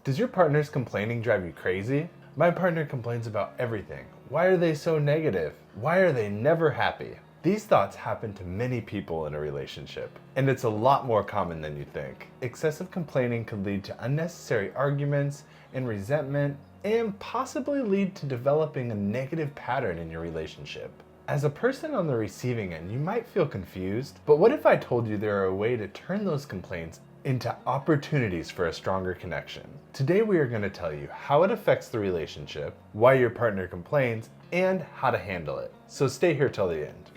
Does your partner's complaining drive you crazy? My partner complains about everything. Why are they so negative? Why are they never happy? These thoughts happen to many people in a relationship, and it's a lot more common than you think. Excessive complaining could lead to unnecessary arguments and resentment, and possibly lead to developing a negative pattern in your relationship. As a person on the receiving end, you might feel confused, but what if I told you there are a way to turn those complaints into opportunities for a stronger connection? Today we are going to tell you how it affects the relationship, why your partner complains, and how to handle it. So stay here till the end.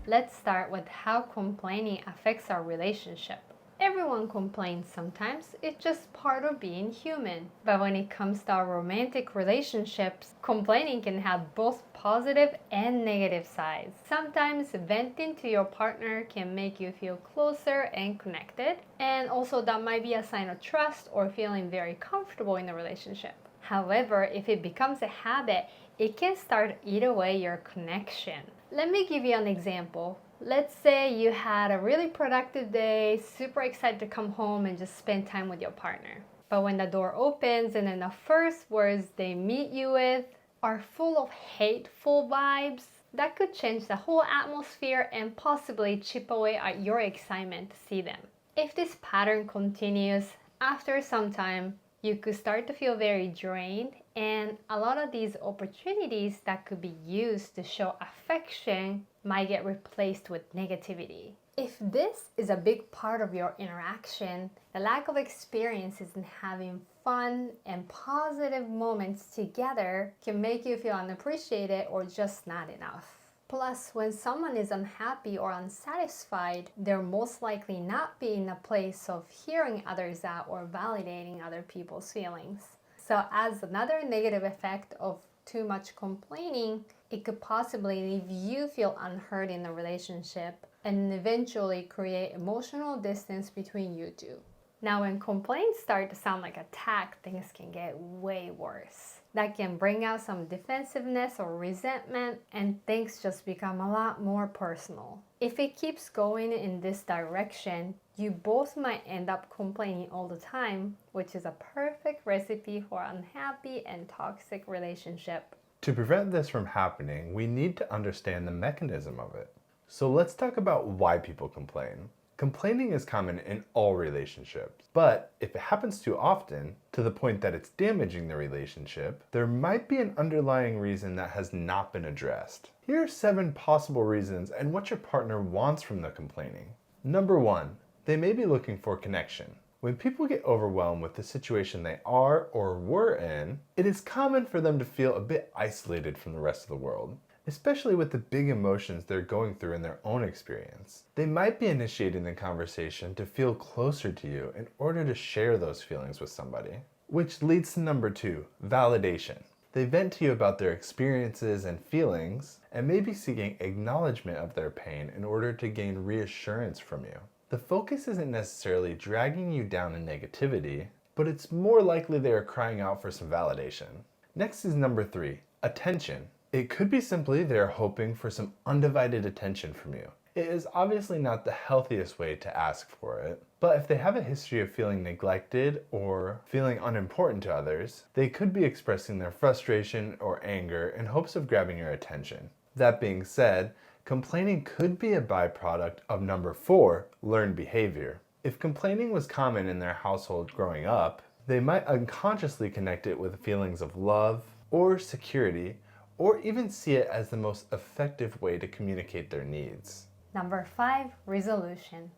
Let's start with how complaining affects our relationship. Everyone complains sometimes, it's just part of being human. But when it comes to our romantic relationships, complaining can have both positive and negative sides. Sometimes venting to your partner can make you feel closer and connected, and also that might be a sign of trust or feeling very comfortable in the relationship. However, if it becomes a habit, it can start to eat away your connection. Let me give you an example. Let's say you had a really productive day, super excited to come home and just spend time with your partner. But when the door opens and then the first words they meet you with are full of hateful vibes, that could change the whole atmosphere and possibly chip away at your excitement to see them. If this pattern continues, after some time, you could start to feel very drained, and a lot of these opportunities that could be used to show affection might get replaced with negativity. If this is a big part of your interaction, the lack of experiences in having fun and positive moments together can make you feel unappreciated or just not enough. Plus, when someone is unhappy or unsatisfied, they're most likely not be in a place of hearing others out or validating other people's feelings. So as another negative effect of too much complaining, it could possibly leave you feel unheard in the relationship and eventually create emotional distance between you two. Now, when complaints start to sound like attack, things can get way worse. That can bring out some defensiveness or resentment, and things just become a lot more personal. If it keeps going in this direction, you both might end up complaining all the time, which is a perfect recipe for an unhappy and toxic relationship. To prevent this from happening, we need to understand the mechanism of it. So let's talk about why people complain. Complaining is common in all relationships, but if it happens too often, to the point that it's damaging the relationship, there might be an underlying reason that has not been addressed. Here are 7 possible reasons and what your partner wants from the complaining. Number 1, they may be looking for connection. When people get overwhelmed with the situation they are or were in, it is common for them to feel a bit isolated from the rest of the world, especially with the big emotions they're going through in their own experience. They might be initiating the conversation to feel closer to you in order to share those feelings with somebody. Which leads to number 2, validation. They vent to you about their experiences and feelings and may be seeking acknowledgement of their pain in order to gain reassurance from you. The focus isn't necessarily dragging you down in negativity, but it's more likely they are crying out for some validation. Next is number 3, attention. It could be simply they're hoping for some undivided attention from you. It is obviously not the healthiest way to ask for it, but if they have a history of feeling neglected or feeling unimportant to others, they could be expressing their frustration or anger in hopes of grabbing your attention. That being said, complaining could be a byproduct of number 4, learned behavior. If complaining was common in their household growing up, they might unconsciously connect it with feelings of love or security, or even see it as the most effective way to communicate their needs. Number 5, resolution.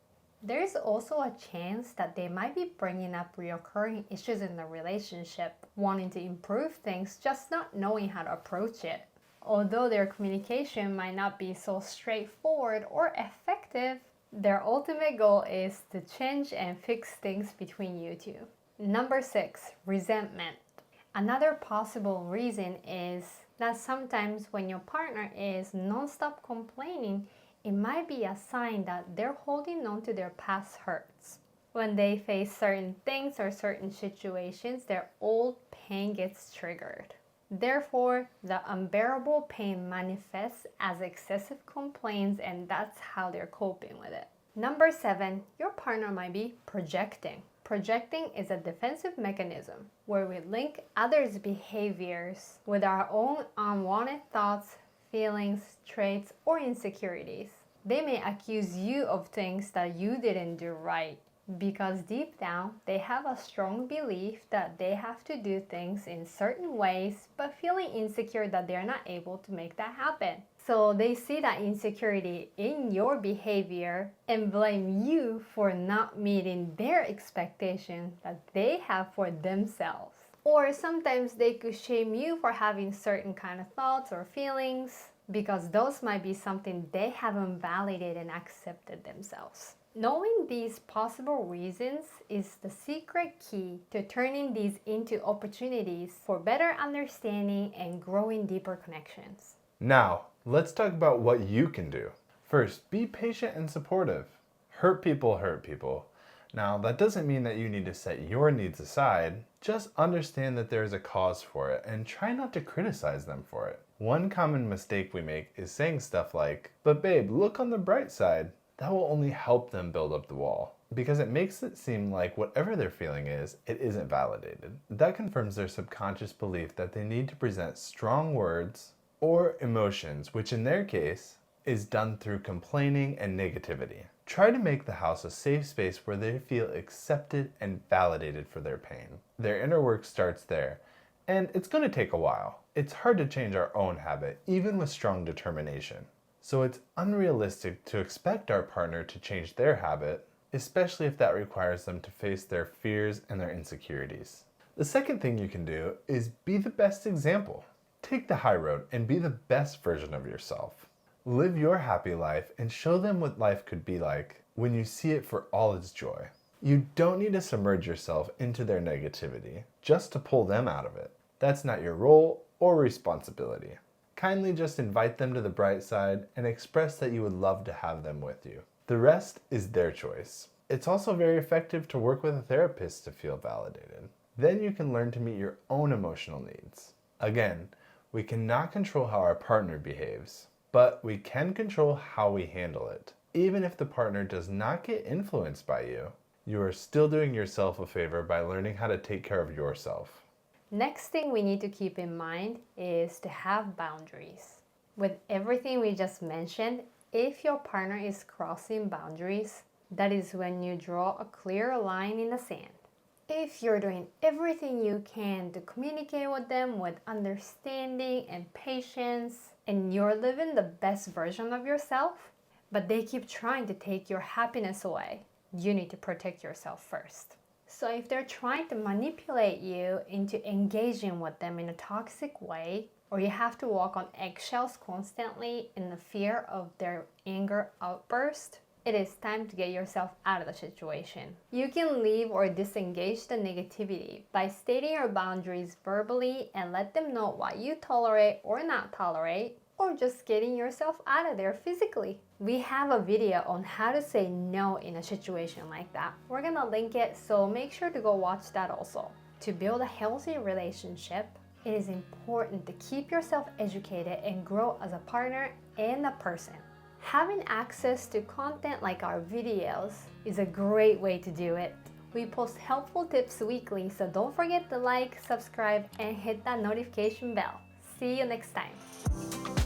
There's also a chance that they might be bringing up recurring issues in the relationship, wanting to improve things, just not knowing how to approach it. Although their communication might not be so straightforward or effective, their ultimate goal is to change and fix things between you two. Number 6, resentment. Another possible reason is that sometimes when your partner is non-stop complaining, it might be a sign that they're holding on to their past hurts. When they face certain things or certain situations, their old pain gets triggered. Therefore, the unbearable pain manifests as excessive complaints, and that's how they're coping with it. Number 7, your partner might be projecting. Projecting is a defensive mechanism where we link others' behaviors with our own unwanted thoughts, feelings, traits, or insecurities. They may accuse you of things that you didn't do right because deep down they have a strong belief that they have to do things in certain ways but feeling insecure that they're not able to make that happen. So they see that insecurity in your behavior and blame you for not meeting their expectation that they have for themselves. Or sometimes they could shame you for having certain kind of thoughts or feelings because those might be something they haven't validated and accepted themselves. Knowing these possible reasons is the secret key to turning these into opportunities for better understanding and growing deeper connections. Now, let's talk about what you can do. First, be patient and supportive. Hurt people hurt people. Now, that doesn't mean that you need to set your needs aside. Just understand that there is a cause for it and try not to criticize them for it. One common mistake we make is saying stuff like, "But babe, look on the bright side." That will only help them build up the wall because it makes it seem like whatever they're feeling is, it isn't validated. That confirms their subconscious belief that they need to present strong words or emotions, which in their case is done through complaining and negativity. Try to make the house a safe space where they feel accepted and validated for their pain. Their inner work starts there, and it's going to take a while. It's hard to change our own habit, even with strong determination. So it's unrealistic to expect our partner to change their habit, especially if that requires them to face their fears and their insecurities. The second thing you can do is be the best example. Take the high road and be the best version of yourself. Live your happy life and show them what life could be like when you see it for all its joy. You don't need to submerge yourself into their negativity just to pull them out of it. That's not your role or responsibility. Kindly just invite them to the bright side and express that you would love to have them with you. The rest is their choice. It's also very effective to work with a therapist to feel validated. Then you can learn to meet your own emotional needs. Again, we cannot control how our partner behaves, but we can control how we handle it. Even if the partner does not get influenced by you, you are still doing yourself a favor by learning how to take care of yourself. Next thing we need to keep in mind is to have boundaries. With everything we just mentioned, if your partner is crossing boundaries, that is when you draw a clear line in the sand. If you're doing everything you can to communicate with them with understanding and patience, and you're living the best version of yourself, but they keep trying to take your happiness away, you need to protect yourself first. So if they're trying to manipulate you into engaging with them in a toxic way, or you have to walk on eggshells constantly in the fear of their anger outburst, it is time to get yourself out of the situation. You can leave or disengage the negativity by stating your boundaries verbally and let them know what you tolerate or not tolerate, or just getting yourself out of there physically. We have a video on how to say no in a situation like that. We're gonna link it, so make sure to go watch that also. To build a healthy relationship, it is important to keep yourself educated and grow as a partner and a person. Having access to content like our videos is a great way to do it. We post helpful tips weekly, so don't forget to like, subscribe, and hit that notification bell. See you next time.